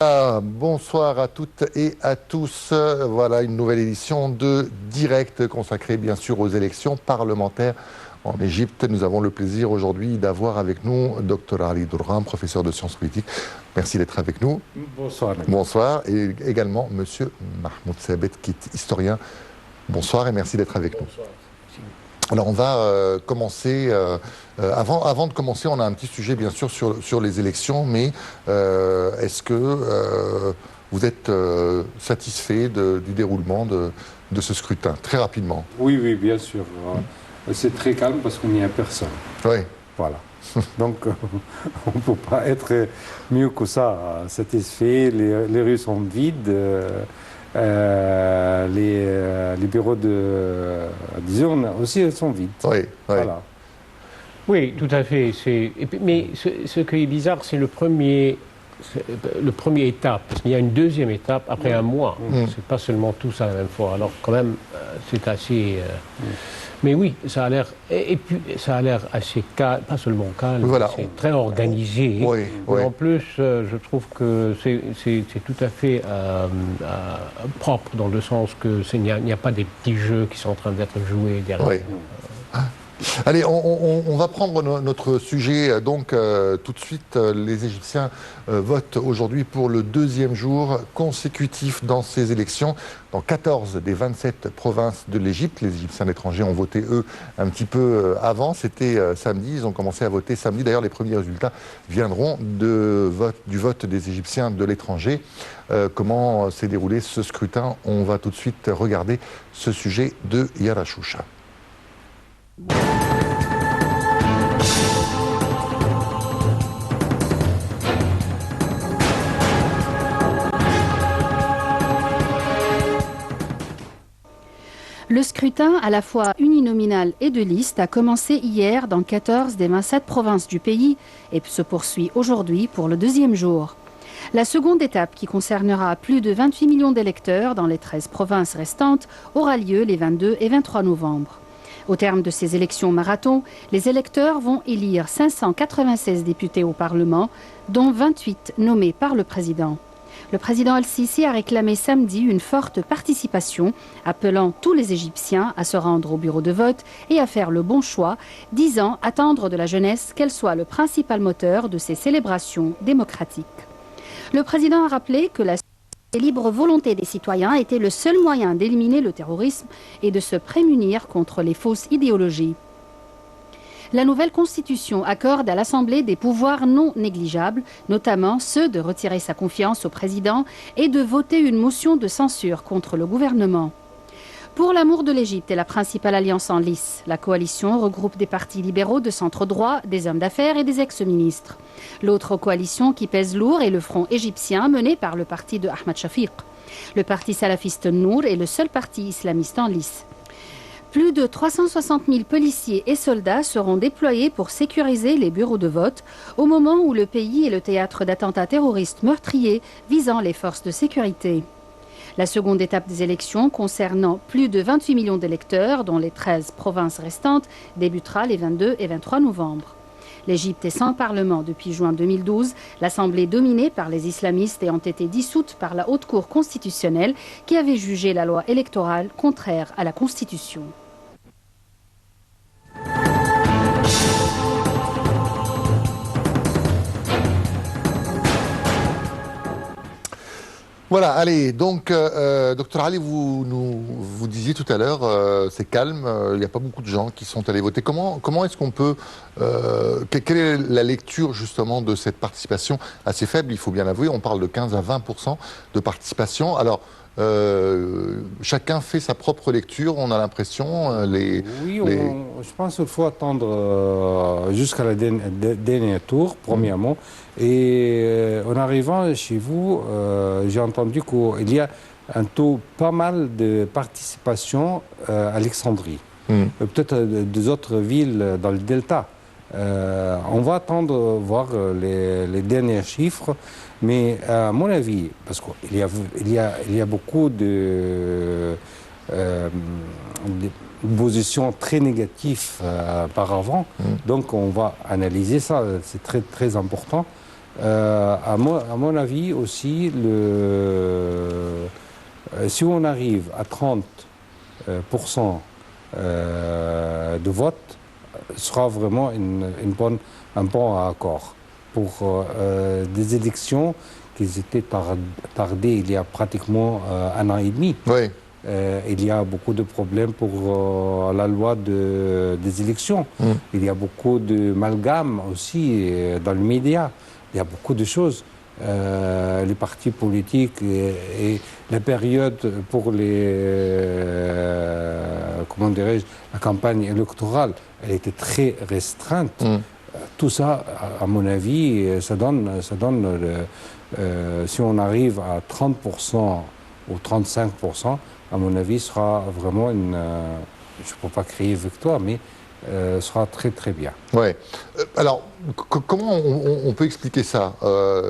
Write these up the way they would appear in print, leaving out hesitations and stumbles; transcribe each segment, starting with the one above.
Bonsoir à toutes et à tous. Voilà une nouvelle édition de Direct consacrée bien sûr aux élections parlementaires en Égypte. Nous avons le plaisir aujourd'hui d'avoir avec nous Dr Ali Dourran, professeur de sciences politiques. Merci d'être avec nous. Bonsoir. Bonsoir. Et également Monsieur Mahmoud Sabet, qui est historien. Bonsoir et merci d'être avec nous. Bonsoir. Alors on va commencer, avant de commencer, on a un petit sujet bien sûr sur les élections, mais est-ce que vous êtes satisfait du déroulement de ce scrutin, très rapidement? Oui, bien sûr. C'est très calme parce qu'il n'y a personne. Oui. Voilà. Donc on ne peut pas être mieux que ça, satisfait. Les rues sont vides. Les bureaux des urnes aussi sont vides. Oui. Voilà. Oui, tout à fait. Mais ce qui est bizarre, c'est le premier étape. Parce qu'il y a une deuxième étape après un mois. C'est pas seulement tout ça à la même fois. Alors quand même, c'est assez. Mais oui, ça a l'air. Et puis ça a l'air assez calme, pas seulement calme. Voilà. C'est très organisé. Oui. En plus, je trouve que c'est tout à fait propre dans le sens que il n'y a pas des petits jeux qui sont en train d'être joués derrière. Oui. Allez, on va prendre notre sujet. Donc, tout de suite, les Égyptiens votent aujourd'hui pour le deuxième jour consécutif dans ces élections. Dans 14 des 27 provinces de l'Égypte, les Égyptiens de l'étranger ont voté, eux, un petit peu avant. C'était samedi, ils ont commencé à voter samedi. D'ailleurs, les premiers résultats viendront du vote des Égyptiens de l'étranger. Comment s'est déroulé ce scrutin? On va tout de suite regarder ce sujet de Yara Choucha. Le scrutin, à la fois uninominal et de liste, a commencé hier dans 14 des 27 provinces du pays et se poursuit aujourd'hui pour le deuxième jour. La seconde étape, qui concernera plus de 28 millions d'électeurs dans les 13 provinces restantes, aura lieu les 22 et 23 novembre. Au terme de ces élections marathon, les électeurs vont élire 596 députés au Parlement, dont 28 nommés par le président. Le président Al-Sisi a réclamé samedi une forte participation, appelant tous les Égyptiens à se rendre au bureau de vote et à faire le bon choix, disant attendre de la jeunesse qu'elle soit le principal moteur de ces célébrations démocratiques. Le président a rappelé que la libre volonté des citoyens était le seul moyen d'éliminer le terrorisme et de se prémunir contre les fausses idéologies. La nouvelle constitution accorde à l'Assemblée des pouvoirs non négligeables, notamment ceux de retirer sa confiance au président et de voter une motion de censure contre le gouvernement. Pour l'amour de l'Égypte est la principale alliance en lice. La coalition regroupe des partis libéraux de centre droit, des hommes d'affaires et des ex-ministres. L'autre coalition qui pèse lourd est le Front égyptien mené par le parti de Ahmed Shafiq. Le parti salafiste Nour est le seul parti islamiste en lice. Plus de 360 000 policiers et soldats seront déployés pour sécuriser les bureaux de vote au moment où le pays est le théâtre d'attentats terroristes meurtriers visant les forces de sécurité. La seconde étape des élections, concernant plus de 28 millions d'électeurs, dont les 13 provinces restantes, débutera les 22 et 23 novembre. L'Égypte est sans parlement depuis juin 2012. L'Assemblée dominée par les islamistes ayant été dissoute par la Haute Cour constitutionnelle qui avait jugé la loi électorale contraire à la Constitution. Voilà, allez, donc, Dr Ali, vous disiez tout à l'heure, c'est calme, il n'y a pas beaucoup de gens qui sont allés voter. Comment est-ce qu'on peut... quelle est la lecture, justement, de cette participation assez faible, il faut bien l'avouer, on parle de 15 à 20% de participation. Alors, chacun fait sa propre lecture, on a l'impression, je pense qu'il faut attendre jusqu'à la dernier tour, premièrement. Et en arrivant chez vous, j'ai entendu qu'il y a un taux pas mal de participation à Alexandrie. Peut-être des autres villes dans le Delta. On va attendre voir les derniers chiffres, mais à mon avis, parce qu'il y a beaucoup de positions très négatives par avant, donc on va analyser ça, c'est très très important. À mon avis aussi, si on arrive à 30% de vote, ce sera vraiment un bon accord pour des élections qui étaient tardées il y a pratiquement un an et demi. Oui. Il y a beaucoup de problèmes pour la loi des élections. Il y a beaucoup de malgames aussi dans les médias. Il y a beaucoup de choses. Les partis politiques et la période pour comment dirais-je, la campagne électorale, elle était très restreinte. Tout ça, à mon avis, ça donne si on arrive à 30% ou 35%, à mon avis, ce sera vraiment je ne peux pas crier victoire, mais sera très très bien. Ouais. Alors, comment on peut expliquer ça?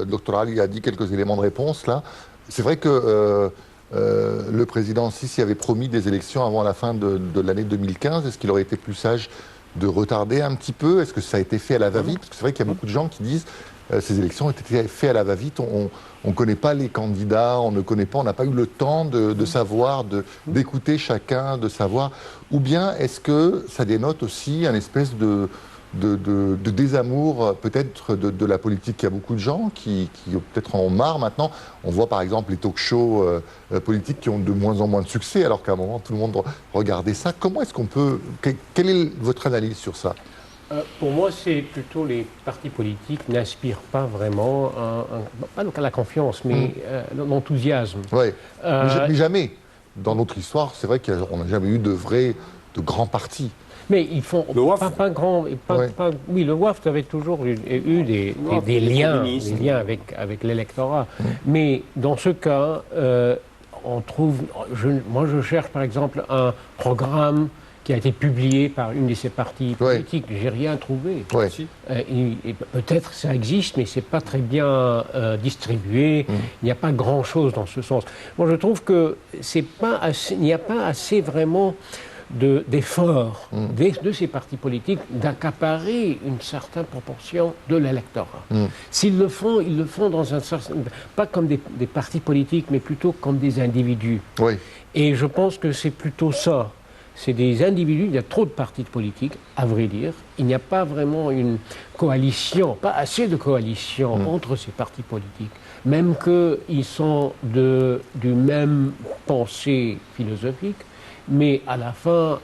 Dr Ali a dit quelques éléments de réponse là. C'est vrai que le président Sisi avait promis des élections avant la fin de l'année 2015. Est-ce qu'il aurait été plus sage de retarder un petit peu? Est-ce que ça a été fait à la va-vite? Parce que c'est vrai qu'il y a beaucoup de gens qui disent ces élections ont été faites à la va-vite. On ne connaît pas les candidats, on n'a pas eu le temps de savoir, d'écouter chacun, de savoir. Ou bien est-ce que ça dénote aussi un espèce de désamour peut-être de la politique? Il y a beaucoup de gens qui peut-être en ont marre maintenant. On voit par exemple les talk-shows politiques qui ont de moins en moins de succès, alors qu'à un moment tout le monde regardait ça. Comment est-ce qu'on peut... Quelle est votre analyse sur ça? Pour moi, c'est plutôt les partis politiques n'inspirent pas vraiment, pas la confiance, mais l'enthousiasme. Oui, mais jamais. Dans notre histoire, c'est vrai qu'on n'a jamais eu de grands partis. Mais ils font le WAF. pas grand. Oui, le WAF avait toujours eu des liens avec l'électorat. Mais dans ce cas, on trouve. Moi, je cherche par exemple un programme qui a été publié par une de ces partis politiques. J'ai rien trouvé. Peut-être ça existe, mais c'est pas très bien distribué. Il n'y a pas grand-chose dans ce sens. Moi, je trouve que il n'y a pas assez vraiment d'efforts de ces partis politiques d'accaparer une certaine proportion de l'électorat. S'ils le font, ils le font dans un certain... Pas comme des partis politiques, mais plutôt comme des individus. Oui. Et je pense que c'est plutôt ça. C'est des individus, il y a trop de partis politiques, à vrai dire. Il n'y a pas vraiment une coalition, pas assez de coalition entre ces partis politiques. Même qu'ils sont du même pensée philosophique, mais à la fin,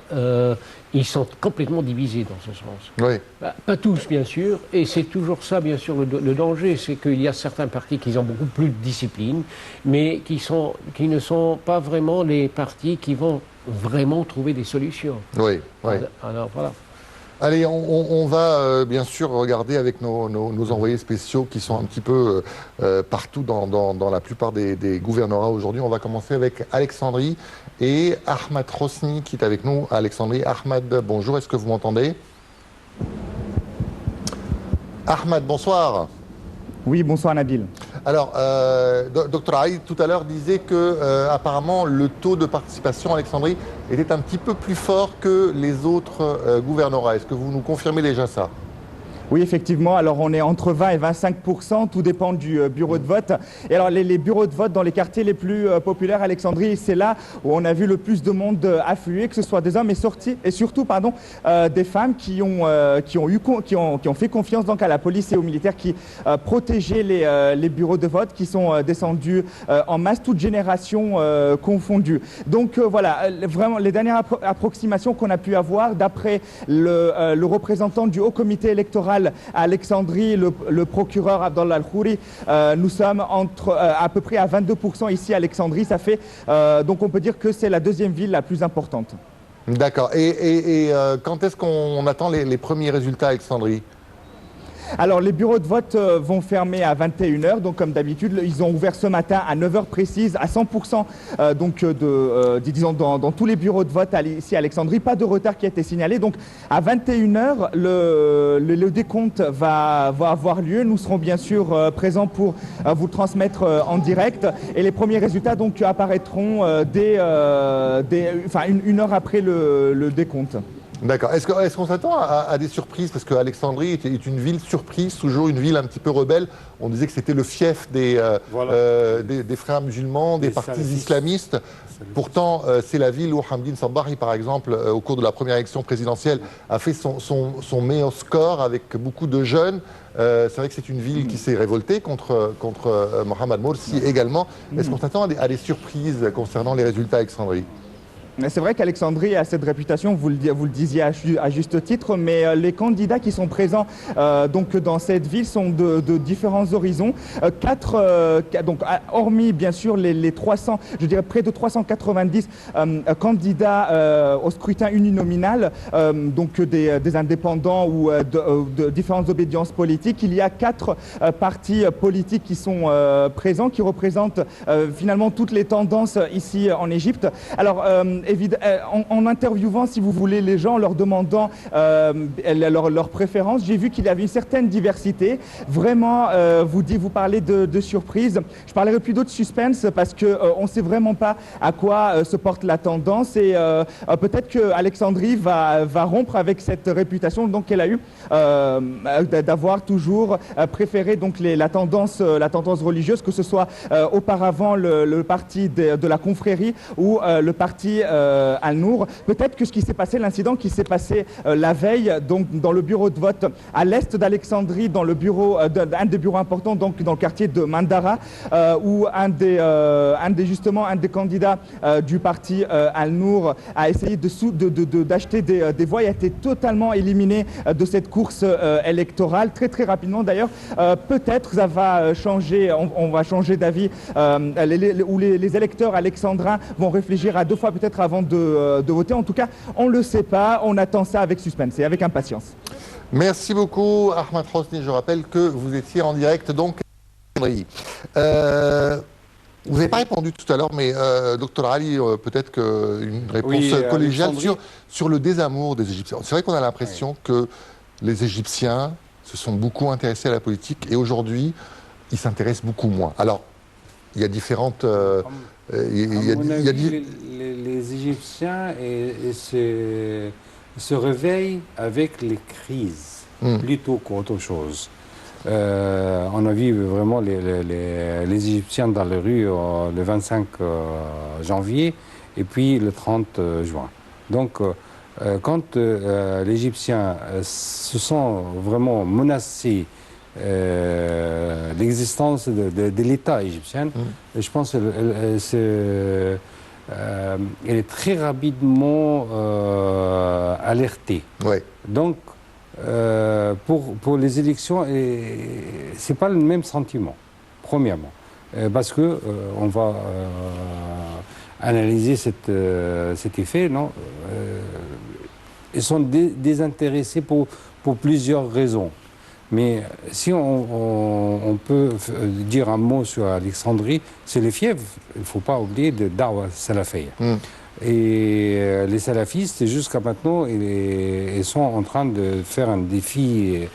ils sont complètement divisés dans ce sens. Oui. Pas tous, bien sûr, et c'est toujours ça, bien sûr, le danger, c'est qu'il y a certains partis qui ont beaucoup plus de discipline, mais qui ne sont pas vraiment les partis qui vont vraiment trouver des solutions. Oui, oui. Alors, voilà. Allez, on va bien sûr regarder avec nos envoyés spéciaux qui sont un petit peu partout dans la plupart des gouvernorats aujourd'hui. On va commencer avec Alexandrie et Ahmad Rosni qui est avec nous à Alexandrie. Ahmad, bonjour, est-ce que vous m'entendez? Ahmad, bonsoir. Oui, bonsoir Nabil. Alors, Dr Aïd tout à l'heure disait que apparemment le taux de participation à Alexandrie était un petit peu plus fort que les autres gouvernorats. Est-ce que vous nous confirmez déjà ça? Oui, effectivement. Alors, on est entre 20 et 25%. Tout dépend du bureau de vote. Et alors, les bureaux de vote dans les quartiers les plus populaires à Alexandrie, c'est là où on a vu le plus de monde affluer, que ce soit des hommes et surtout, des femmes qui ont fait confiance donc à la police et aux militaires qui protégeaient les bureaux de vote, qui sont descendus en masse, toutes générations confondues. Donc voilà, vraiment les dernières approximations qu'on a pu avoir, d'après le représentant du Haut Comité électoral à Alexandrie, le procureur Abdallah Al-Khouri, nous sommes à peu près à 22% ici à Alexandrie. Ça fait, donc on peut dire que c'est la deuxième ville la plus importante. D'accord. Et quand est-ce qu'on attend les premiers résultats à Alexandrie? Alors les bureaux de vote vont fermer à 21h, donc comme d'habitude, ils ont ouvert ce matin à 9h précise, à 100% disons dans tous les bureaux de vote ici à Alexandrie, pas de retard qui a été signalé. Donc à 21h, le décompte va avoir lieu. Nous serons bien sûr présents pour vous le transmettre en direct et les premiers résultats donc apparaîtront une heure après le décompte. D'accord. Est-ce qu'on s'attend à des surprises? Parce qu'Alexandrie est une ville surprise, toujours une ville un petit peu rebelle. On disait que c'était le fief des frères musulmans, des partis islamistes. Pourtant, c'est la ville où Hamdine Sabbahi, par exemple, au cours de la première élection présidentielle, a fait son meilleur score avec beaucoup de jeunes. C'est vrai que c'est une ville qui s'est révoltée contre Mohamed Morsi également. Est-ce qu'on s'attend à des surprises concernant les résultats d'Alexandrie? C'est vrai qu'Alexandrie a cette réputation, vous le disiez à juste titre, mais les candidats qui sont présents donc dans cette ville sont de différents horizons. Donc, hormis bien sûr les 300, je dirais près de 390 candidats au scrutin uninominal, donc des indépendants ou de différentes obédiences politiques, il y a 4 partis politiques qui sont présents, qui représentent finalement toutes les tendances ici en Égypte. Alors, en interviewant, si vous voulez, les gens, en leur demandant leurs préférences, j'ai vu qu'il y avait une certaine diversité. Vraiment, vous parlez de surprise. Je parlerai plutôt de suspense parce qu'on ne sait vraiment pas à quoi se porte la tendance et peut-être qu'Alexandrie va rompre avec cette réputation donc qu'elle a eue d'avoir toujours préféré donc la tendance religieuse, que ce soit auparavant le parti de la confrérie ou le parti Al-Nour. Peut-être que ce qui s'est passé, l'incident qui s'est passé la veille, donc dans le bureau de vote à l'est d'Alexandrie, dans le bureau un des bureaux importants, donc dans le quartier de Mandara, où un des candidats du parti Al-Nour a essayé d'acheter des voix et a été totalement éliminé de cette course électorale très rapidement. D'ailleurs, peut-être ça va changer, on va changer d'avis, où les électeurs alexandrins vont réfléchir à 2 fois peut-être avant de voter. En tout cas, on ne le sait pas, on attend ça avec suspense et avec impatience. Merci beaucoup Ahmed Hosni, je rappelle que vous étiez en direct donc. Vous n'avez pas répondu tout à l'heure, mais Dr Ali, peut-être qu'une réponse collégiale sur le désamour des Égyptiens. C'est vrai qu'on a l'impression que les Égyptiens se sont beaucoup intéressés à la politique et aujourd'hui, ils s'intéressent beaucoup moins. Alors, il y a différentes... les Égyptiens se réveillent avec les crises plutôt qu'autre chose. On a vu vraiment les Égyptiens dans les rues le 25 janvier et puis le 30 juin. Donc, quand les Égyptiens se sont vraiment menacés l'existence de l'État égyptien, je pense qu'elle est très rapidement alertée. Ouais. Donc, pour les élections, ce n'est pas le même sentiment, premièrement. Parce que on va analyser cet effet, non ils sont désintéressés pour plusieurs raisons. Mais si on peut dire un mot sur Alexandrie, c'est le fief, il ne faut pas oublier, de Dawa Salafiyya. Et les salafistes, jusqu'à maintenant, ils sont en train de faire un défi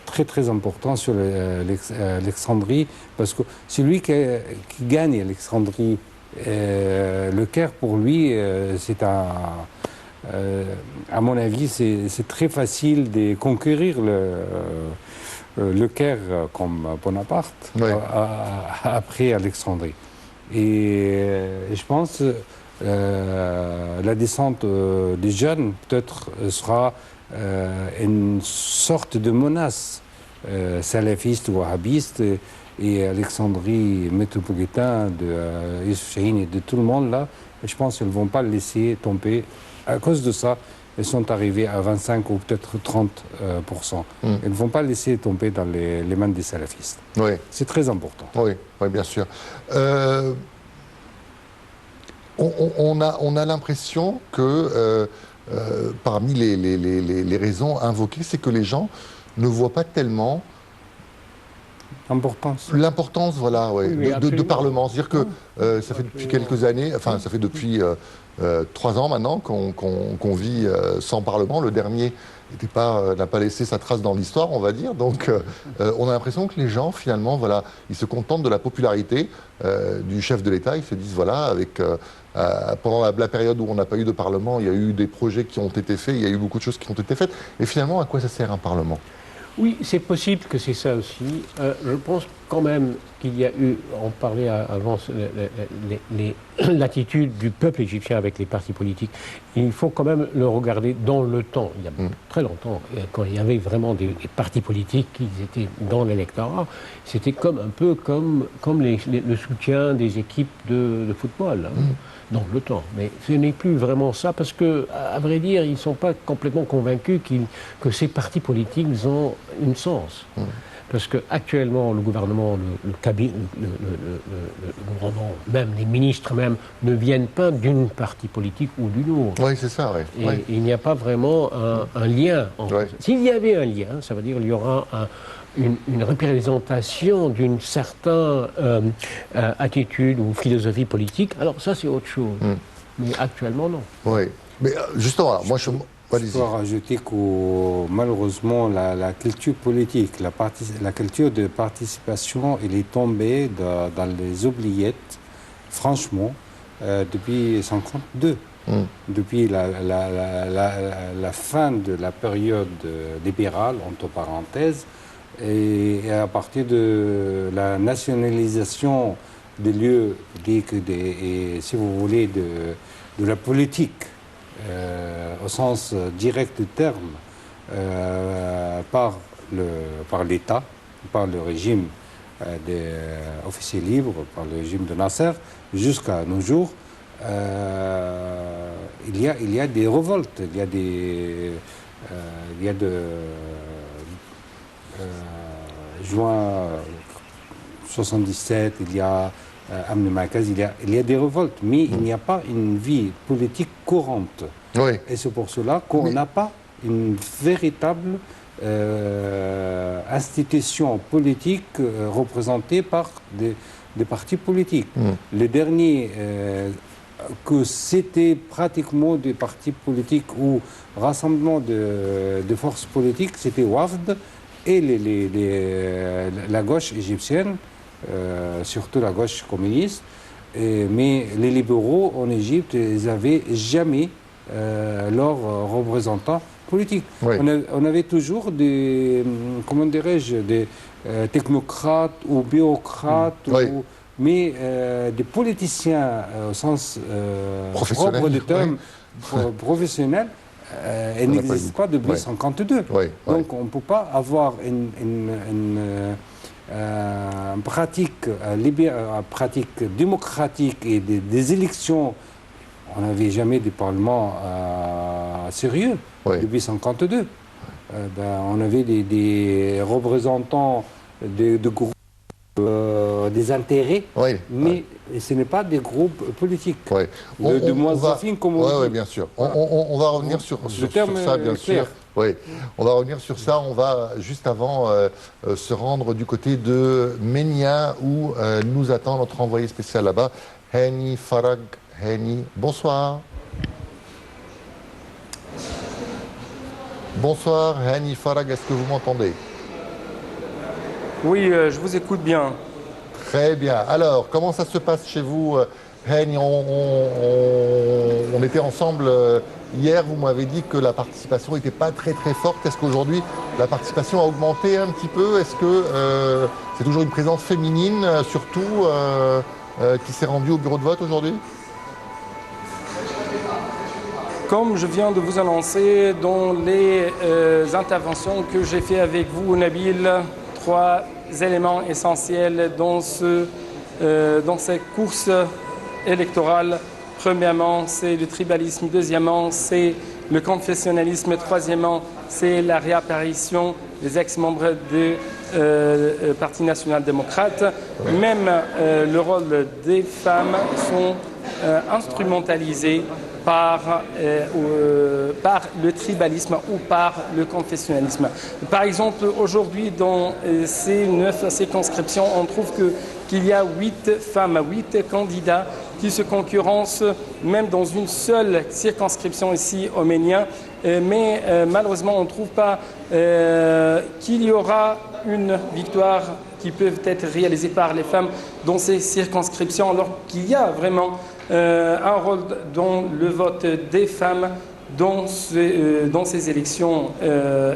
très important sur l'Alexandrie, parce que celui qui gagne Alexandrie, le Caire, pour lui, c'est à mon avis, c'est très facile de conquérir le Caire comme Bonaparte après Alexandrie. Et je pense la descente des jeunes peut-être sera une sorte de menace salafiste ou wahhabiste, et Alexandrie métropolitaine de Youssef Chahine et de tout le monde là, je pense qu'ils ne vont pas le laisser tomber. À cause de ça, ils sont arrivés à 25 ou peut-être 30%. Ils ne vont pas laisser tomber dans les mains des salafistes. Oui. C'est très important. Oui, bien sûr. On a l'impression que parmi les raisons invoquées, c'est que les gens ne voient pas tellement L'importance, voilà, ouais, Oui, de Parlement. C'est-à-dire que ça fait depuis quelques années, enfin, ça fait depuis 3 ans maintenant qu'on vit sans Parlement. Le dernier n'a pas laissé sa trace dans l'histoire, on va dire. Donc, on a l'impression que les gens, finalement, voilà, ils se contentent de la popularité du chef de l'État. Ils se disent, voilà, pendant la période où on n'a pas eu de Parlement, il y a eu des projets qui ont été faits, il y a eu beaucoup de choses qui ont été faites. Et finalement, à quoi ça sert un Parlement ? Oui, c'est possible que c'est ça aussi. Je pense quand même qu'il y a eu, on parlait avant, l'attitude du peuple égyptien avec les partis politiques. Il faut quand même le regarder dans le temps. Il y a très longtemps, quand il y avait vraiment des partis politiques qui étaient dans l'électorat, c'était un peu comme le soutien des équipes de football. Hein. Dans le temps. Mais ce n'est plus vraiment ça parce que, à vrai dire, ils ne sont pas complètement convaincus que ces partis politiques ont un sens. Parce qu'actuellement, le gouvernement, le cabinet, le gouvernement, même les ministres même, ne viennent pas d'une parti politique ou d'une autre. Oui, c'est ça, oui. Et il n'y a pas vraiment un lien. S'il y avait un lien, ça veut dire qu'il y aura une représentation d'une certaine attitude ou philosophie politique, alors ça c'est autre chose. Mais actuellement non. Oui, mais justement, alors, moi je... Je dois rajouter que malheureusement la culture politique, la culture de participation, elle est tombée dans les oubliettes, franchement, depuis 1952. Depuis la fin de la période libérale, entre parenthèses, et à partir de la nationalisation des lieux publics et, si vous voulez, de la politique, au sens direct du terme, par l'État, par le régime des officiers libres, par le régime de Nasser, jusqu'à nos jours, il y a des révoltes, il y a de juin 77, il y a Amn Markaz, il y a des révoltes, mais il n'y a pas une vie politique courante. Oui. Et c'est pour cela qu'on n'a pas une véritable institution politique représentée par des partis politiques. Les derniers, que c'était pratiquement des partis politiques ou rassemblement de forces politiques, c'était WAFD et la gauche égyptienne, surtout la gauche communiste. Mais les libéraux en Égypte, ils n'avaient jamais leurs représentants politiques. Oui. On avait toujours des, comment dirais-je, des technocrates ou bureaucrates, Oui. mais des politiciens au sens propre du terme, professionnels, elles n'existent pas depuis 1952. Donc on ne peut pas avoir une pratique démocratique et des élections. On n'avait jamais de parlement sérieux depuis 1952. On avait des représentants de groupes, des intérêts, mais ce n'est pas des groupes politiques. De Mouazafine, comme on dit. Oui, bien sûr. On va revenir sur ça, bien sûr. Oui, on va revenir sur ça. On va, juste avant, se rendre du côté de Ménia, où nous attend notre envoyé spécial là-bas, Hani Farag. Hani, bonsoir. Bonsoir, Hani Farag, est-ce que vous m'entendez? Oui, je vous écoute bien. Très bien. Alors, comment ça se passe chez vous, Hani? On était ensemble hier, vous m'avez dit que la participation n'était pas très très forte. Est-ce qu'aujourd'hui, la participation a augmenté un petit peu? Est-ce que c'est toujours une présence féminine, surtout, qui s'est rendue au bureau de vote aujourd'hui? Comme je viens de vous annoncer dans les interventions que j'ai fait avec vous, Nabil, 3 éléments essentiels dans cette course électorale. Premièrement, c'est le tribalisme. Deuxièmement, c'est le confessionnalisme. Troisièmement, c'est la réapparition des ex-membres du Parti national-démocrate. Même le rôle des femmes sont instrumentalisés par le tribalisme ou par le confessionnalisme. Par exemple, aujourd'hui, dans ces 9 circonscriptions, on trouve qu'il y a 8 femmes, 8 candidats qui se concurrencent, même dans une seule circonscription ici au Ménia. Mais malheureusement, on ne trouve pas qu'il y aura une victoire qui peut être réalisée par les femmes dans ces circonscriptions, alors qu'il y a vraiment un rôle dans le vote des femmes dans ces élections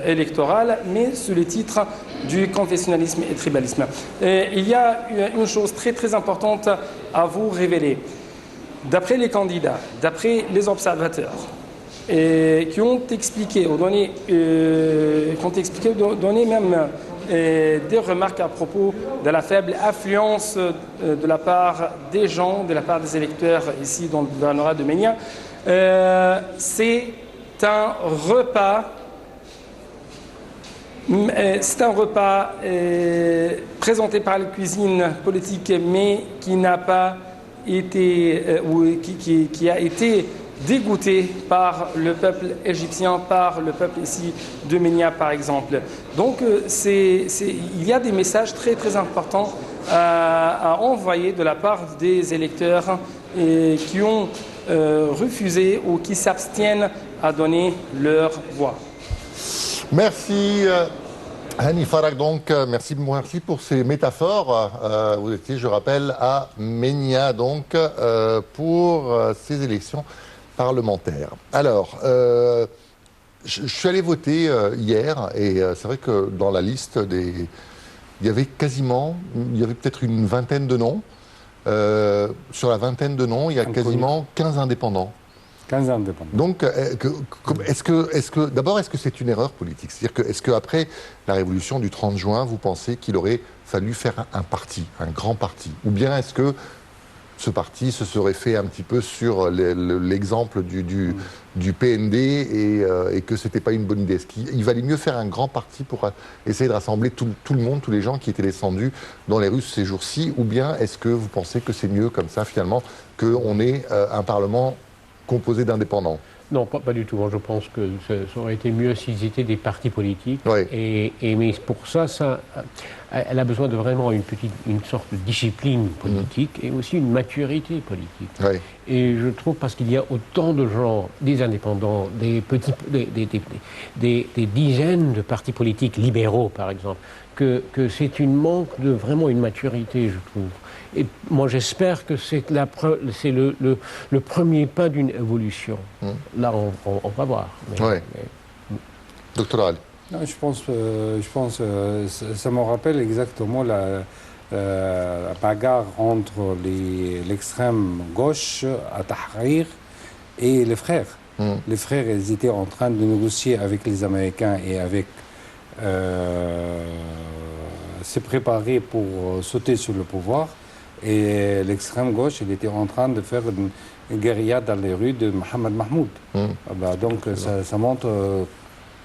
électorales, mais sous le titre du confessionnalisme et tribalisme. Il y a une chose très très importante à vous révéler. D'après les candidats, d'après les observateurs, qui ont expliqué, donné même des remarques à propos de la faible affluence de la part des gens, de la part des électeurs ici dans le gouvernorat de Ménia. C'est un repas présenté par la cuisine politique, mais qui n'a pas été, qui a été dégoûté par le peuple égyptien, par le peuple ici de Ménia par exemple. Donc il y a des messages très très importants à envoyer de la part des électeurs qui ont refusé ou qui s'abstiennent à donner leur voix. Merci. Hani Farag, donc, merci pour ces métaphores. Vous étiez, je rappelle, à Ménia, donc, pour ces élections parlementaires. Alors, je suis allé voter hier, et c'est vrai que dans la liste il y avait peut-être une vingtaine de noms. Sur la vingtaine de noms, il y a quasiment 15 indépendants. 15 indépendants. Donc, est-ce que c'est une erreur politique? C'est-à-dire est-ce qu'après la révolution du 30 juin, vous pensez qu'il aurait fallu faire un parti, un grand parti? Ou bien est-ce que ce parti se serait fait un petit peu sur l'exemple du PND et que ce n'était pas une bonne idée? Est-ce qu'il valait mieux faire un grand parti pour essayer de rassembler tout le monde, tous les gens qui étaient descendus dans les rues ces jours-ci? Ou bien est-ce que vous pensez que c'est mieux comme ça, finalement, qu'on ait un Parlement composé d'indépendants? Non, pas du tout. Moi, je pense que ça aurait été mieux s'ils étaient des partis politiques. Oui. Mais pour ça, elle a besoin de vraiment une sorte de discipline politique et aussi une maturité politique. Oui. Et je trouve, parce qu'il y a autant de gens, des indépendants, des dizaines de partis politiques libéraux, par exemple, que c'est une manque de vraiment une maturité, je trouve. Et moi, j'espère que c'est le premier pas d'une évolution. Là, on va voir. Docteur Ali. Non, je pense ça me rappelle exactement la bagarre entre l'extrême gauche à Tahrir et les frères. Les frères, ils étaient en train de négocier avec les Américains et avec se préparer pour sauter sur le pouvoir. Et l'extrême gauche, il était en train de faire une guérilla dans les rues de Mohamed Mahmoud. Donc ça montre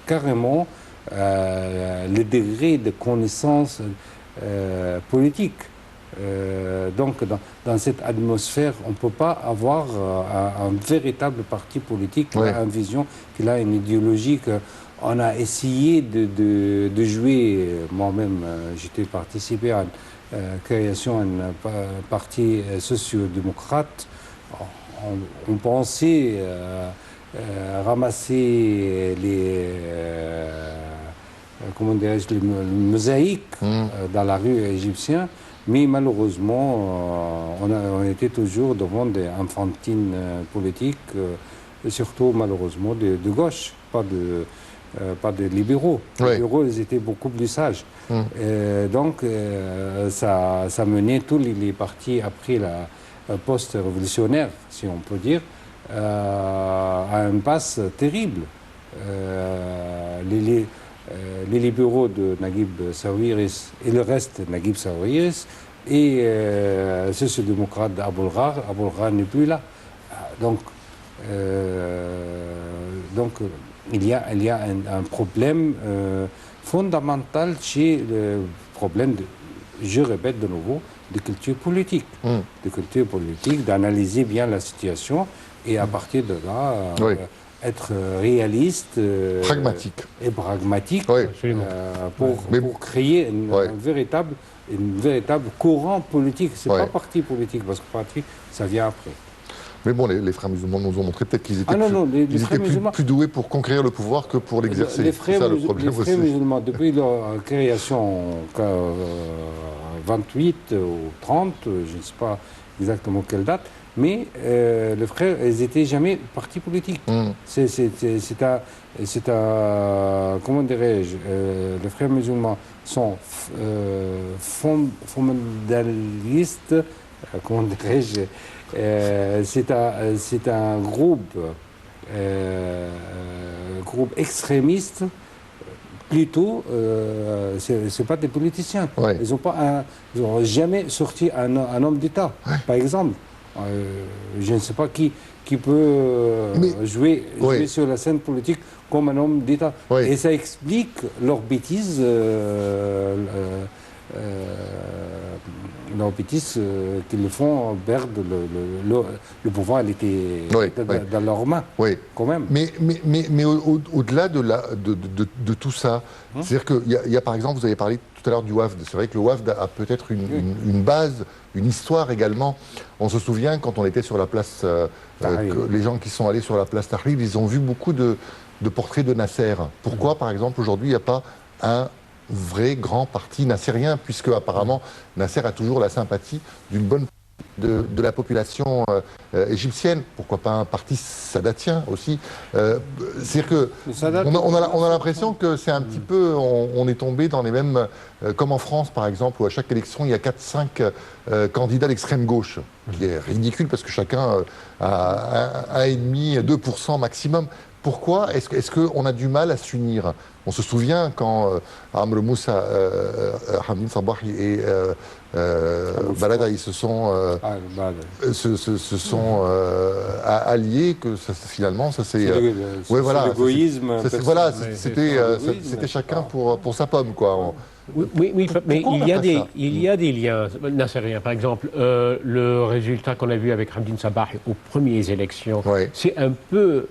carrément le degré de connaissance politique. Donc dans cette atmosphère, on ne peut pas avoir un véritable parti politique qui a une vision, qui a une idéologie. On a essayé de jouer, moi-même, j'étais participé à création d'un parti socio-démocrate. On pensait ramasser les mosaïques dans la rue égyptienne, mais malheureusement, on était toujours devant des enfantines politiques, surtout malheureusement de gauche, pas de libéraux. Les libéraux, ils étaient beaucoup plus sages. Donc, ça menait tous les partis après la post-révolutionnaire, si on peut dire, à un passe terrible. Les libéraux de Naguib Sawiris et le reste de Naguib Sawiris et sociodémocrate d'Abou Ghar n'est plus là. Donc il y a un problème fondamental chez le problème, je répète de nouveau, de culture politique. De culture politique, d'analyser bien la situation Et à partir de là, Oui. être réaliste Pragmatique. et pragmatique Oui. Absolument. pour créer Ouais. une véritable courant politique. C'est Ouais. pas parti politique, parce que parti, ça vient après. Mais bon, les frères musulmans nous ont montré peut-être qu'ils étaient, Ah non, non, les ils frères étaient musulmans- plus doués pour conquérir le pouvoir que pour l'exercer. Les C'est frères, ça le problème les frères aussi. musulmans, depuis leur création en 28 ou 30, je ne sais pas exactement quelle date, mais les frères, ils n'étaient jamais parti politique. C'est un, comment dirais-je, les frères musulmans sont fondamentalistes, comment dirais-je, c'est un groupe extrémiste. Plutôt, c'est pas des politiciens. Ouais. Ils n'ont jamais sorti un homme d'État, par exemple. Je ne sais pas qui peut jouer Ouais. sur la scène politique comme un homme d'État. Ouais. Et ça explique leurs bêtises. Leurs bêtises qu'ils font perdre le pouvoir, elle était Ouais, dans, ouais. dans leurs mains, Oui. quand même. Mais au-delà de tout ça, c'est-à-dire qu'il y a par exemple, vous avez parlé tout à l'heure du WAFD. C'est vrai que le WAFD a peut-être une base, une histoire également. On se souvient quand on était sur la place, que les gens qui sont allés sur la place Tahrir, ils ont vu beaucoup de portraits de Nasser. Pourquoi, par exemple, aujourd'hui, il n'y a pas un vrai grand parti nassérien, puisque apparemment Nasser a toujours la sympathie d'une bonne de la population égyptienne. Pourquoi pas un parti sadatien aussi. C'est-à-dire que on a l'impression que c'est un petit peu, on est tombé dans les mêmes, comme en France par exemple, où à chaque élection il y a 4-5 candidats d'extrême gauche, qui est ridicule parce que chacun a 1,5, 2% maximum. Pourquoi est-ce qu'on a du mal à s'unir? On se souvient quand Amr Moussa, Hamdine Sabahi et Balada, ils se sont, alliés, que finalement, ça c'est... C'est l'égoïsme. Voilà, l'égoïsme, c'était chacun pour sa pomme, quoi. Oui, mais Pourquoi on il a pas ça y a des liens nassériens. Par exemple, le résultat qu'on a vu avec Hamdine Sabah aux premières élections, Ouais. c'est un peu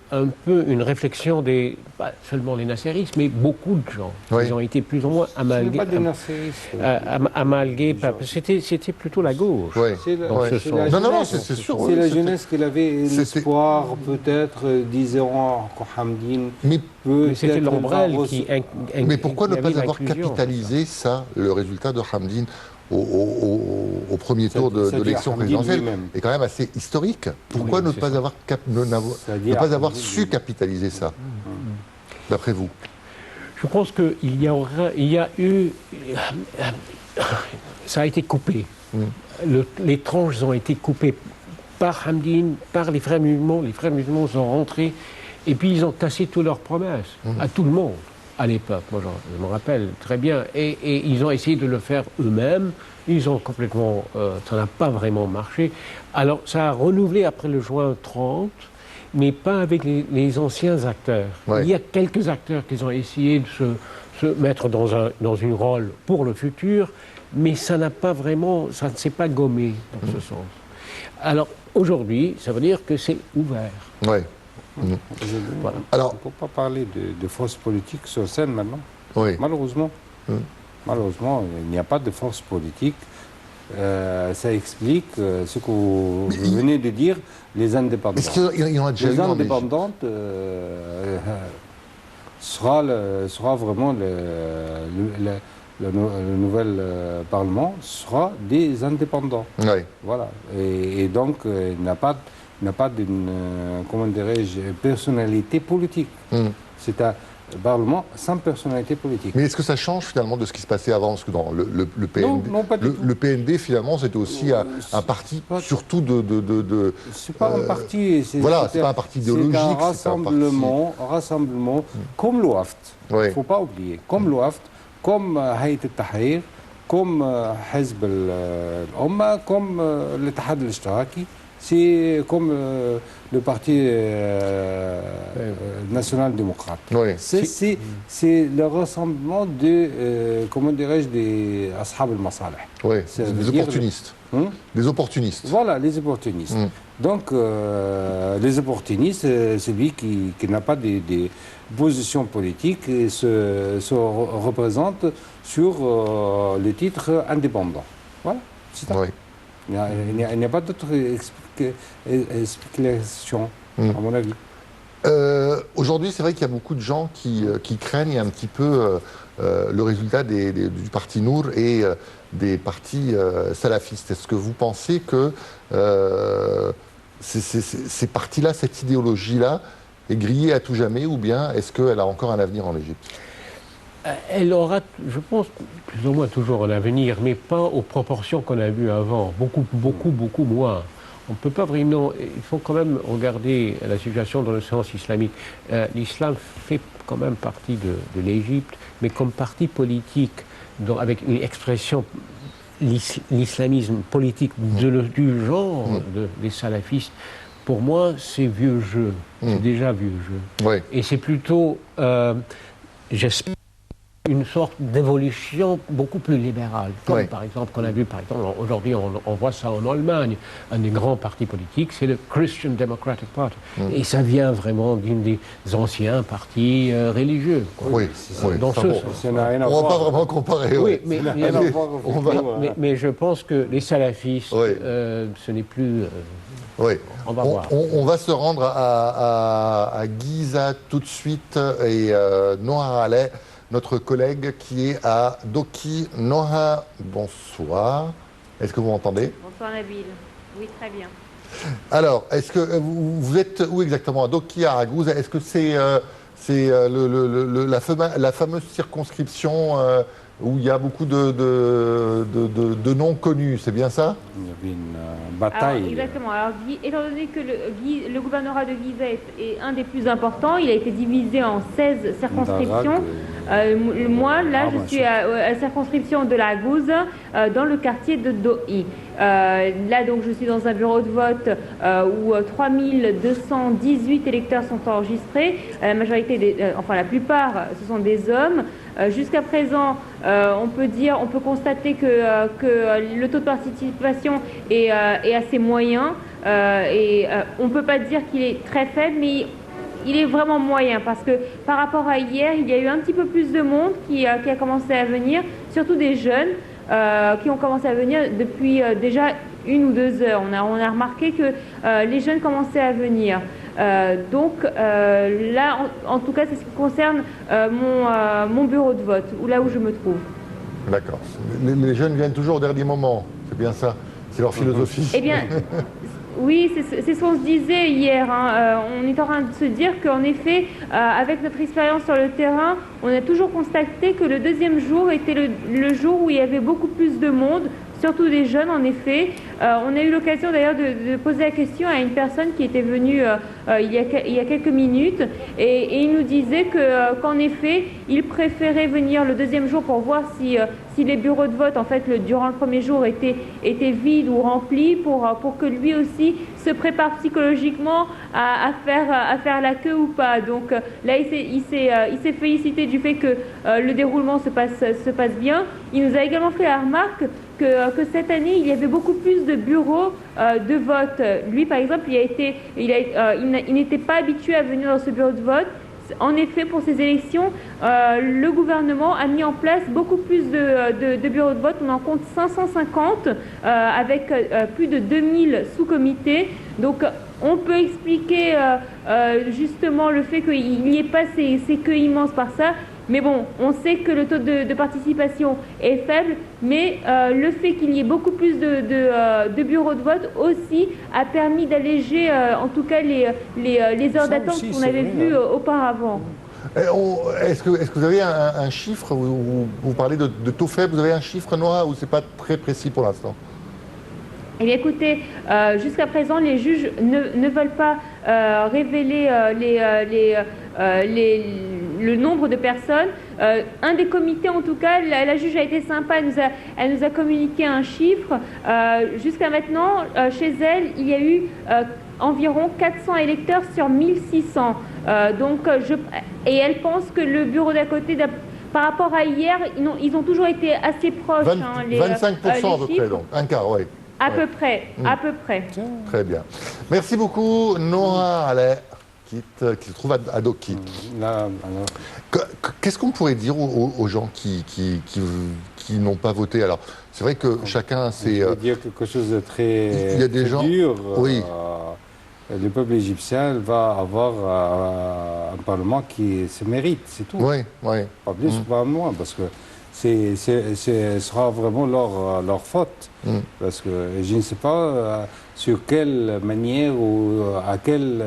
une réflexion des, pas seulement les nasseristes, mais beaucoup de gens. Ouais. Ils ont été plus ou moins amalgués. C'était plutôt la gauche. Ouais. Dans ce sens. Non, c'est sûr. C'est oui, la c'était- jeunesse qui avait l'espoir, peut-être, disant qu'Hamdine Mais Mais c'était l'ombrelle qui. Mais pourquoi ne qui pas avait avoir l'inclusion. capitalisé ça, le résultat de Hamdine au premier tour de C'est-à-dire l'élection Hamdine présidentielle lui-même. est quand même assez historique. Pourquoi Oui, ne c'est pas ça. avoir, C'est-à-dire ne pas avoir Hamdine su lui-même. capitaliser ça, d'après vous? Je pense qu'il y a eu. Ça a été coupé. Les tranches ont été coupées par Hamdine, par les frères musulmans. Les frères musulmans sont rentrés et puis ils ont cassé toutes leurs promesses à tout le monde à l'époque. Moi, je me rappelle très bien. Et ils ont essayé de le faire eux-mêmes. Ils ont complètement. Ça n'a pas vraiment marché. Alors, ça a renouvelé après le juin 30. Mais pas avec les anciens acteurs. Ouais. Il y a quelques acteurs qui ont essayé de se mettre dans une rôle pour le futur, mais ça n'a pas vraiment, ça ne s'est pas gommé dans ce sens. Alors aujourd'hui, ça veut dire que c'est ouvert. Ouais. Voilà. Alors, On ne peut pas parler de force politique sur scène maintenant. oui. Malheureusement. Malheureusement, il n'y a pas de force politique. Ça explique ce que vous venez de dire, les indépendants. Est-ce qu'il y en a déjà Les eu en Égypte? indépendantes sera vraiment le nouvel Parlement sera des indépendants. Ouais. Voilà. Et donc, il n'a pas d'une, comment dirais-je, personnalité politique. C'est un Parlement sans personnalité politique. Mais est-ce que ça change finalement de ce qui se passait avant? Parce que dans le PND, non, pas du tout. le PND finalement c'était aussi un parti surtout de C'est pas un parti. voilà, c'est pas un parti idéologique. C'est un c'est un rassemblement comme l'OAFT. Il Ouais. ne faut pas oublier. Comme l'OAFT, comme Hayat al-Tahrir, comme Hizb al-Umma, comme l'Ittihad al-Ishtiraki. c'est comme le Parti national-démocrate. Oui. C'est le rassemblement de, comment dirais-je, des ashab al-masalih. Oui, Ça veut des dire- opportunistes. Des opportunistes. Voilà, les opportunistes. Donc, les opportunistes, celui qui n'a pas de position politique et se représente sur le titre indépendant. Voilà, c'est ça. Oui. Il n'y a pas d'autre explication, à mon avis. Aujourd'hui, c'est vrai qu'il y a beaucoup de gens qui craignent un petit peu le résultat du parti Nour et des partis salafistes. Est-ce que vous pensez que ces partis-là, cette idéologie-là, est grillée à tout jamais, ou bien est-ce qu'elle a encore un avenir en Égypte? Elle aura, je pense, plus ou moins toujours un avenir, mais pas aux proportions qu'on a vues avant. Beaucoup moins. On ne peut pas vraiment... Il faut quand même regarder la situation dans le sens islamique. L'islam fait quand même partie de l'Égypte, mais comme parti politique, avec une expression, l'islamisme politique du genre des salafistes, pour moi, c'est vieux jeu. C'est déjà vieux jeu. Oui. Et c'est plutôt, j'espère, une sorte d'évolution beaucoup plus libérale. Comme par exemple, qu'on a vu, par exemple, aujourd'hui, on voit ça en Allemagne. Un des grands partis politiques, c'est le Christian Democratic Party. Et ça vient vraiment d'un des anciens partis religieux. Quoi. Oui, Dans ça, ce bon, sens. Ça n'a rien à on ne va voir. pas vraiment comparer. Oui, ouais. mais, Allez, on va- mais je pense que les salafistes, Oui. ce n'est plus... Oui. On va voir. On va se rendre à Giza tout de suite et Noha Aleh, notre collègue qui est à Doki. Noha, bonsoir. Est-ce que vous m'entendez? Bonsoir Nabil. Oui, très bien. Alors, est-ce que vous êtes où exactement? À Doki, à Ragouz? Est-ce que c'est la fameuse circonscription où il y a beaucoup de noms connus, c'est bien ça? Il y avait une Alors, bataille. exactement. Alors, étant donné que le gouvernorat de Giza est un des plus importants, il a été divisé en 16 circonscriptions. Moi, là, je suis à la circonscription de la Gouze, dans le quartier de Dohi. Là, donc, je suis dans un bureau de vote où 3218 électeurs sont enregistrés. La majorité, enfin la plupart, ce sont des hommes. Jusqu'à présent, on peut constater que le taux de participation est assez moyen. On ne peut pas dire qu'il est très faible, mais il est vraiment moyen parce que par rapport à hier, il y a eu un petit peu plus de monde qui a commencé à venir, surtout des jeunes qui ont commencé à venir depuis déjà 1 ou 2 heures. On a remarqué que les jeunes commençaient à venir. Donc là, en tout cas, c'est ce qui concerne mon bureau de vote, ou là où je me trouve. D'accord. Les jeunes viennent toujours au dernier moment, c'est bien ça? C'est leur philosophie. Eh bien, oui, c'est ce qu'on se disait hier. On est en train de se dire qu'en effet, avec notre expérience sur le terrain, on a toujours constaté que le deuxième jour était le jour où il y avait beaucoup plus de monde, surtout des jeunes en effet. On a eu l'occasion d'ailleurs de poser la question à une personne qui était venue il y a quelques minutes et il nous disait qu'en effet, il préférait venir le deuxième jour pour voir si les bureaux de vote, en fait, durant le premier jour étaient vides ou remplis pour que lui aussi se prépare psychologiquement à faire la queue ou pas. Donc là, il s'est félicité du fait que le déroulement se passe bien. Il nous a également fait la remarque que cette année, il y avait beaucoup plus de bureaux de vote. Lui, par exemple, il n'était pas habitué à venir dans ce bureau de vote. En effet, pour ces élections, le gouvernement a mis en place beaucoup plus de bureaux de vote. On en compte 550 avec plus de 2000 sous-comités. Donc, on peut expliquer justement le fait qu'il n'y ait pas ces queues immenses par ça. Mais bon, on sait que le taux de participation est faible, mais le fait qu'il y ait beaucoup plus de bureaux de vote aussi a permis d'alléger en tout cas les heures d'attente qu'on avait vues auparavant. Est-ce que vous avez un chiffre, vous parlez de taux faible, vous avez un chiffre, Noah, ou c'est pas très précis pour l'instant? Eh bien, écoutez, jusqu'à présent, les juges ne veulent pas révéler le nombre de personnes. Un des comités, en tout cas, la juge a été sympa, elle nous a communiqué un chiffre. Jusqu'à maintenant, chez elle, il y a eu environ 400 électeurs sur 1600. Et elle pense que le bureau d'à côté, par rapport à hier, ils ont toujours été assez proches. 25% à peu près, donc. Un quart, oui. À peu près, à peu près. Très bien. Merci beaucoup, Nora Aller, qui se trouve à Doki. Qu'est-ce qu'on pourrait dire aux gens qui n'ont pas voté? Alors, c'est vrai que chacun, c'est... Je veux dire quelque chose de très, il y a des très gens, dur. oui. Le peuple égyptien va avoir un parlement qui se mérite, c'est tout. Oui, oui. Pas plus, pas moins, parce que ce sera vraiment leur faute. Parce que je ne sais pas sur quelle manière ou à quel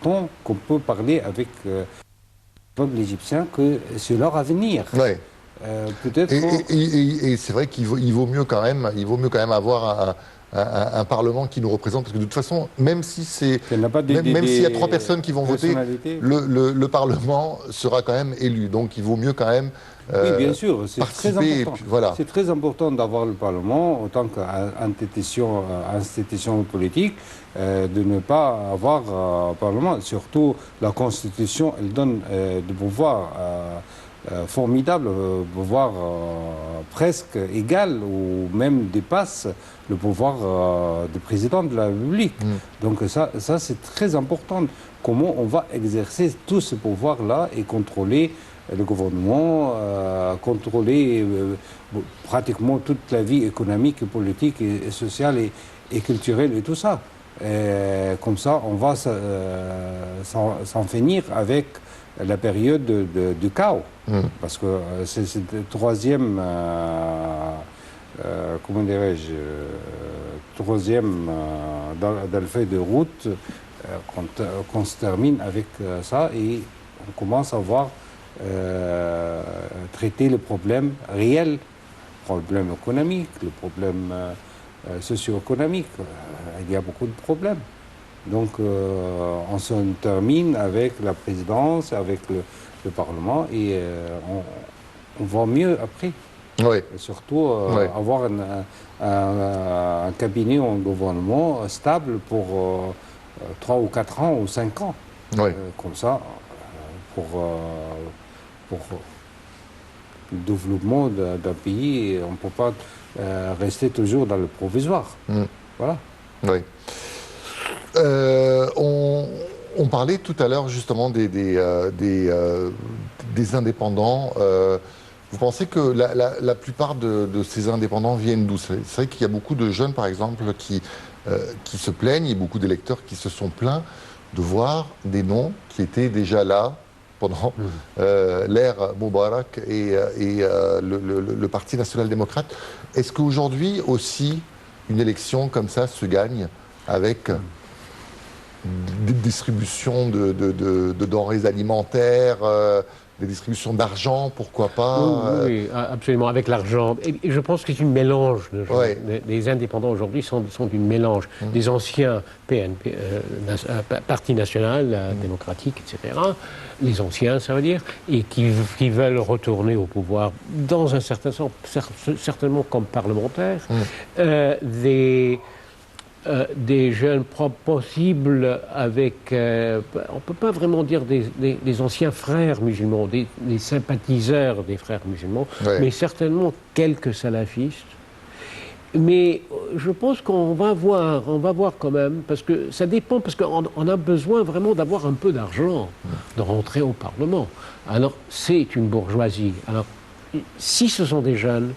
ton qu'on peut parler avec le peuple égyptien que c'est leur avenir. Oui. Peut-être. Et c'est vrai qu'il vaut mieux quand même avoir un Parlement qui nous représente, parce que de toute façon, même si même s'il y a 3 personnes qui vont voter, le Parlement sera quand même élu. Donc il vaut mieux quand même oui, bien sûr, c'est très important. Puis, voilà. C'est très important d'avoir le Parlement en tant qu'institution politique, de ne pas avoir un Parlement. Surtout, la Constitution, elle donne des pouvoirs formidables, pouvoir presque égal ou même dépasse le pouvoir du président de la République. Donc ça c'est très important. Comment on va exercer tous ces pouvoirs-là et contrôler le gouvernement, contrôler pratiquement toute la vie économique, politique, et sociale et culturelle et tout ça. Et comme ça, on va s'en finir avec la période du chaos. Parce que c'est le troisième, comment dirais-je, troisième dans le fait de route qu'on se termine avec ça et on commence à voir traiter les problèmes réels, les problèmes économiques, les problèmes socio-économiques. Il y a beaucoup de problèmes. Donc on se termine avec la présidence, avec le Parlement et on va mieux après. Oui. Et surtout avoir un cabinet ou un gouvernement stable pour 3 ou 4 ans ou 5 ans. Oui. Comme ça, pour le développement d'un pays, on ne peut pas rester toujours dans le provisoire. Voilà. Oui. On parlait tout à l'heure justement des indépendants. Vous pensez que la plupart de ces indépendants viennent d'où? C'est vrai qu'il y a beaucoup de jeunes, par exemple, qui se plaignent, et beaucoup d'électeurs qui se sont plaints de voir des noms qui étaient déjà là pendant l'ère Moubarak et le Parti national-démocrate. Est-ce qu'aujourd'hui aussi, une élection comme ça se gagne avec des distributions de denrées alimentaires, des distributions d'argent, pourquoi pas Oui, absolument, avec l'argent. Et je pense que c'est une mélange de gens. Ouais. Les indépendants aujourd'hui sont d'une mélange des anciens PNP, Parti national, démocratique, etc. Les anciens, ça veut dire, et qui veulent retourner au pouvoir dans un certain sens, certainement comme parlementaires. Des jeunes possibles avec, on ne peut pas vraiment dire des anciens frères musulmans, des sympathiseurs des frères musulmans, mais certainement quelques salafistes. Mais je pense qu'on va voir quand même, parce que ça dépend, parce qu'on a besoin vraiment d'avoir un peu d'argent, de rentrer au Parlement. Alors, c'est une bourgeoisie. Alors, si ce sont des jeunes,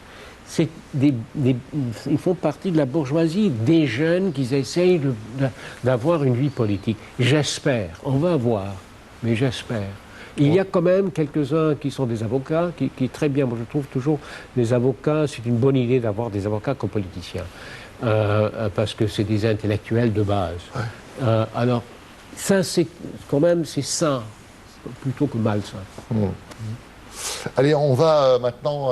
ils font partie de la bourgeoisie, des jeunes qui essayent d'avoir une vie politique. J'espère, on va voir, mais j'espère. Il y a quand même quelques-uns qui sont des avocats, qui très bien, moi je trouve toujours, les avocats, c'est une bonne idée d'avoir des avocats comme politiciens, parce que c'est des intellectuels de base. Alors, ça c'est quand même, c'est sain, plutôt que malsain. Allez, on va maintenant,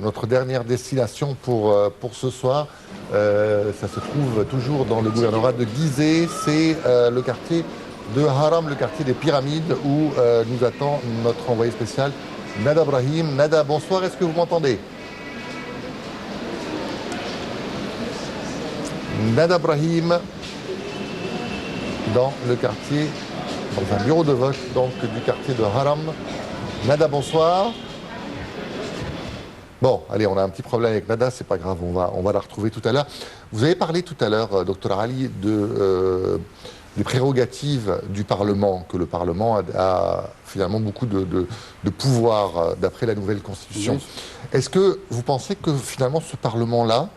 notre dernière destination pour ce soir. Ça se trouve toujours dans le gouvernorat de Gizeh. C'est le quartier de Haram, le quartier des pyramides, où nous attend notre envoyé spécial, Nada Brahim. Nada, bonsoir, est-ce que vous m'entendez? Nada Brahim, dans le quartier, dans un bureau de vote donc, du quartier de Haram. Nada, bonsoir. Bon, allez, on a un petit problème avec Nada, c'est pas grave, on va la retrouver tout à l'heure. Vous avez parlé tout à l'heure, docteur Ali, des prérogatives du Parlement, que le Parlement a finalement beaucoup de pouvoir d'après la nouvelle Constitution. Est-ce que vous pensez que finalement ce Parlement-là,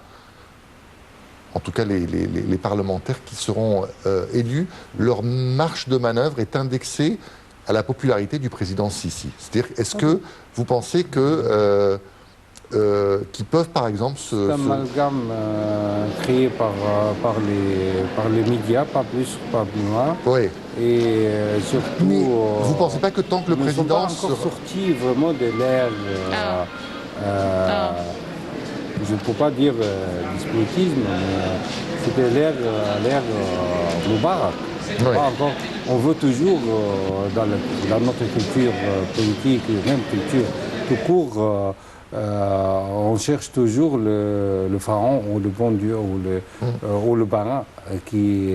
en tout cas les parlementaires qui seront élus, leur marge de manœuvre est indexée à la popularité du président Sisi? C'est-à-dire, est-ce que vous pensez que qui peuvent par exemple C'est un amalgame créé par les médias, pas plus, pas moins. Oui. Et surtout... Mais vous ne pensez pas que tant que le président... Nous ne sommes pas encore sortis vraiment de l'ère... je ne peux pas dire dispositisme, mais c'était l'ère Moubarak. Oui. Pas encore. On veut toujours, dans notre culture politique, et même culture tout court, on cherche toujours le pharaon ou le bon Dieu ou le barin qui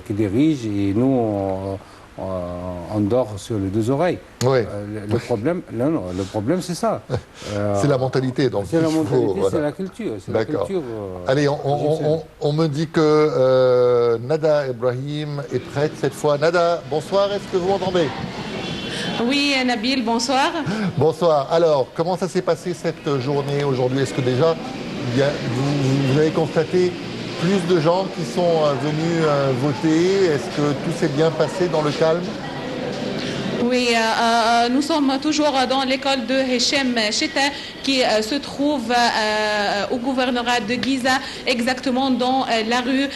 dirige, et nous on dort sur les deux oreilles. Oui. Le problème c'est ça. C'est la mentalité. Donc c'est la mentalité, voilà. c'est la culture. D'accord. Allez, on me dit que Nada Ibrahim est prête cette fois. Nada, bonsoir, est-ce que vous m'entendez? Oui, Nabil, bonsoir. Bonsoir. Alors, comment ça s'est passé cette journée aujourd'hui? Est-ce que déjà, vous avez constaté plus de gens qui sont venus voter? Est-ce que tout s'est bien passé dans le calme? Oui, nous sommes toujours dans l'école de Hichem Cheta qui se trouve au gouvernorat de Giza, exactement dans la rue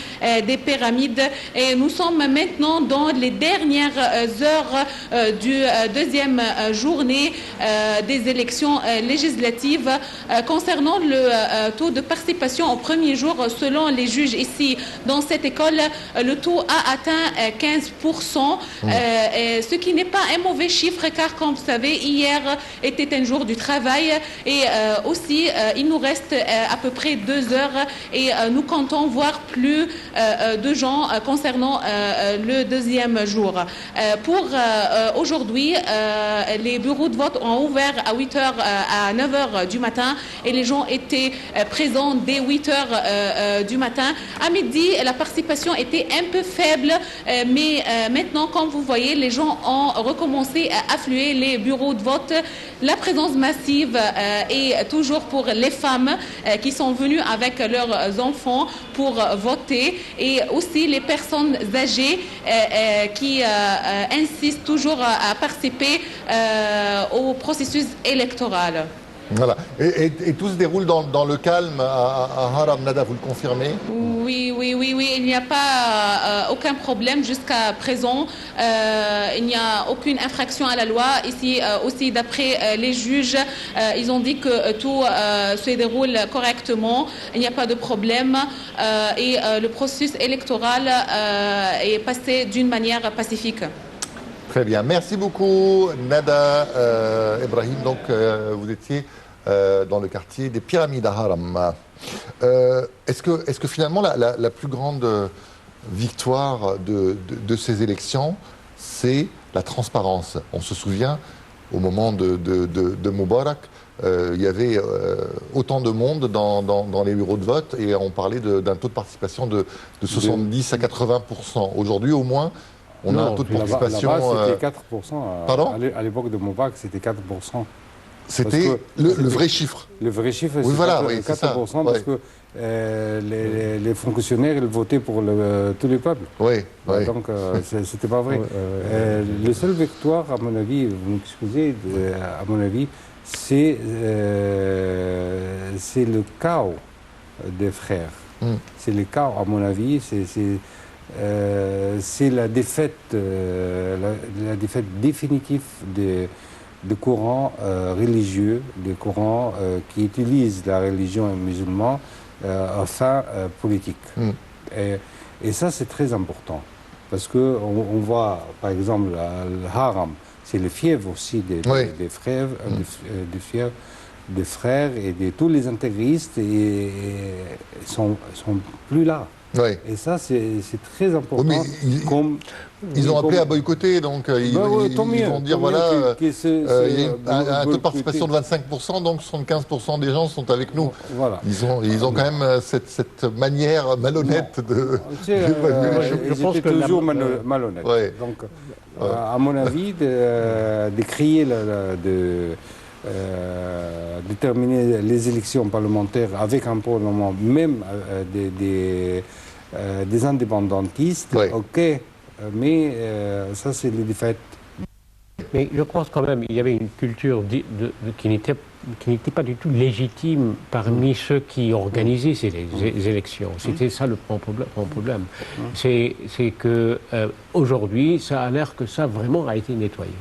des Pyramides. Et nous sommes maintenant dans les dernières heures du deuxième journée des élections législatives. Concernant le taux de participation au premier jour, selon les juges ici dans cette école, le taux a atteint 15%, ce qui n'est pas un mauvais chiffre, car comme vous savez, hier était un jour du travail, et aussi il nous reste à peu près 2 heures, et nous comptons voir plus de gens concernant le deuxième jour. Pour aujourd'hui, les bureaux de vote ont ouvert à 8h à 9h du matin, et les gens étaient présents dès 8h du matin. À midi, la participation était un peu faible, mais maintenant, comme vous voyez, les gens ont recommencé à affluer les bureaux de vote. La présence massive est toujours pour les femmes qui sont venues avec leurs enfants pour voter, et aussi les personnes âgées qui insistent toujours à participer au processus électoral. Voilà. Et tout se déroule dans le calme à Haram, Nada, vous le confirmez? Oui, il n'y a pas aucun problème jusqu'à présent. Il n'y a aucune infraction à la loi. Ici aussi, d'après les juges, ils ont dit que tout se déroule correctement. Il n'y a pas de problème, et le processus électoral est passé d'une manière pacifique. Très bien. Merci beaucoup, Nada Ibrahim. Donc, vous étiez dans le quartier des Pyramides à Haram. Est-ce que finalement, la plus grande victoire de ces élections, c'est la transparence? On se souvient, au moment de Moubarak, il y avait autant de monde dans les bureaux de vote, et on parlait d'un taux de participation de 70 à 80%. Aujourd'hui, au moins, on a un taux de participation... Là-bas, c'était 4%. Pardon? À l'époque de Moubarak, c'était 4%. C'était le vrai chiffre. Le vrai chiffre, oui, c'est voilà, 4%, oui, parce ça. que les fonctionnaires, ils votaient pour tous les peuples. Oui, oui. Donc, c'était pas vrai. Le seul victoire, à mon avis, vous m'excusez, à mon avis, c'est le chaos des frères. C'est le chaos, à mon avis, c'est la défaite définitive des courants religieux, des courants qui utilisent la religion musulmane à fin politique. Et ça, c'est très important. Parce qu'on voit, par exemple, le haram, c'est le fièvre aussi des frères, des frères et de tous les intégristes, et sont plus là. Ouais. Et ça, c'est très important. Ils ont appelé à boycotter, donc ils vont dire voilà, il y a un taux de participation de 25%, donc 75% des gens sont avec nous. Voilà. Ils ont quand même cette manière malhonnête de. Je pense que toujours malhonnête. Ouais. Donc, à mon avis, de crier, déterminer les élections parlementaires avec un parlement, même des indépendantistes, ok, mais ça c'est le défaite. Mais je pense quand même qu'il y avait une culture qui n'était pas du tout légitime parmi ceux qui organisaient ces élections. C'était ça le problème. C'est que aujourd'hui, ça a l'air que ça vraiment a été nettoyé.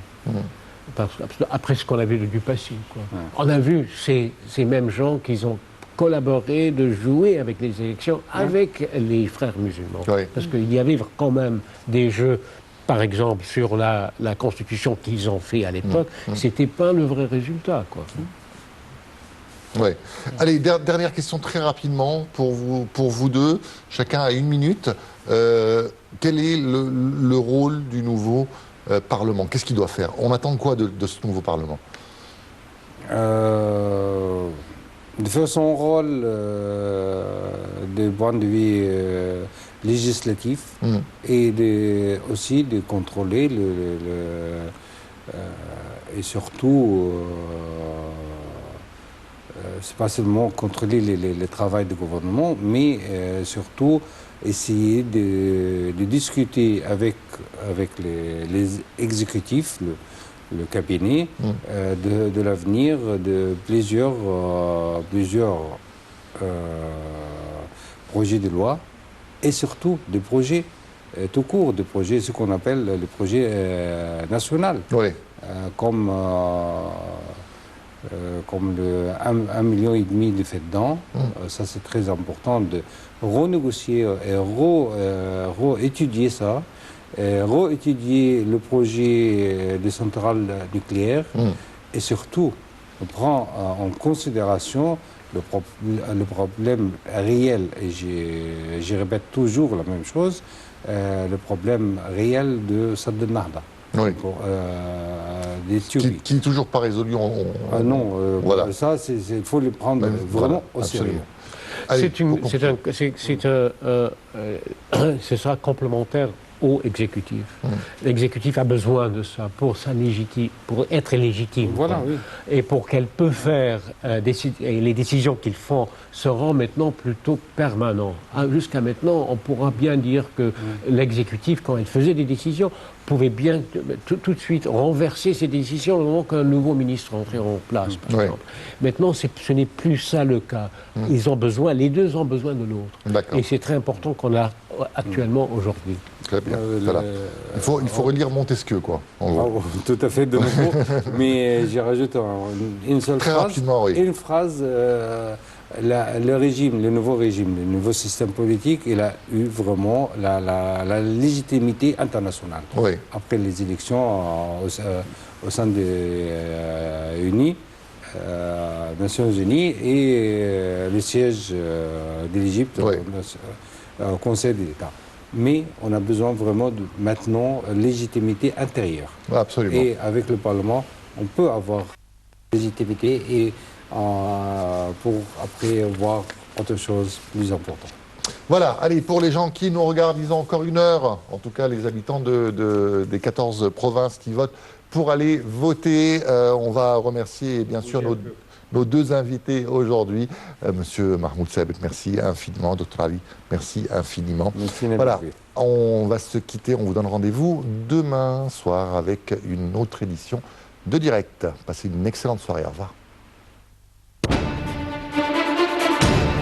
Après ce qu'on a vu de Dupassy, quoi. On a vu ces mêmes gens qui ont collaboré, de jouer avec les élections, avec les frères musulmans. Parce qu'il y avait quand même des jeux, par exemple, sur la constitution qu'ils ont fait à l'époque, c'était pas le vrai résultat, quoi. Ouais. Allez, dernière question très rapidement pour vous deux. Chacun a 1 minute. Quel est le rôle du nouveau Parlement? Qu'est-ce qu'il doit faire? On attend quoi de ce nouveau Parlement? De faire son rôle du point de vue législatif et aussi de contrôler et surtout c'est pas seulement contrôler le travail du gouvernement, mais surtout essayer de discuter avec les exécutifs, le cabinet, de l'avenir de plusieurs projets de loi et surtout des projets tout court, des projets, ce qu'on appelle les projets nationaux, comme le 1,5 million de fêtes-dents. Ça c'est très important de renégocier et réétudier ça. Réétudier le projet de centrale nucléaire et surtout on prend en considération le problème réel, et je répète toujours la même chose, le problème réel de Sadd al-Nahda. Qui n'est toujours pas résolu. Voilà. Ça, il faut le prendre vraiment au sérieux. Ce sera complémentaire au exécutif. L'exécutif a besoin de ça pour être légitime. Voilà, oui. Et pour qu'elle peut faire les décisions qu'ils font seront maintenant plutôt permanentes. Jusqu'à maintenant, on pourra bien dire que l'exécutif, quand il faisait des décisions, pouvait bien tout de suite renverser ces décisions au moment qu'un nouveau ministre entrait en place, par exemple. Maintenant, ce n'est plus ça le cas. Les deux ont besoin de l'autre. Et c'est très important qu'on a actuellement aujourd'hui. Très bien. Voilà. Il faut relire Montesquieu, quoi. Tout à fait, de nouveau. Mais j'y rajoute une seule très phrase. Rapidement, oui. Une phrase. Le nouveau régime, le nouveau système politique, il a eu vraiment la légitimité internationale. Après les élections au sein des Nations Unies et le siège de l'Égypte au Conseil de l'État. Mais on a besoin vraiment maintenant de légitimité intérieure. Absolument. Et avec le Parlement, on peut avoir légitimité et pour après voir autre chose plus important. Voilà, allez, pour les gens qui nous regardent, ils ont encore 1 heure, en tout cas les habitants des 14 provinces qui votent, pour aller voter. On va remercier bien sûr nos 2 invités aujourd'hui. Monsieur Mahmoud Sebet, merci infiniment. Dr Ali, merci infiniment. Merci, voilà, on va se quitter, on vous donne rendez-vous demain soir avec une autre édition de Direct. Passez une excellente soirée, au revoir.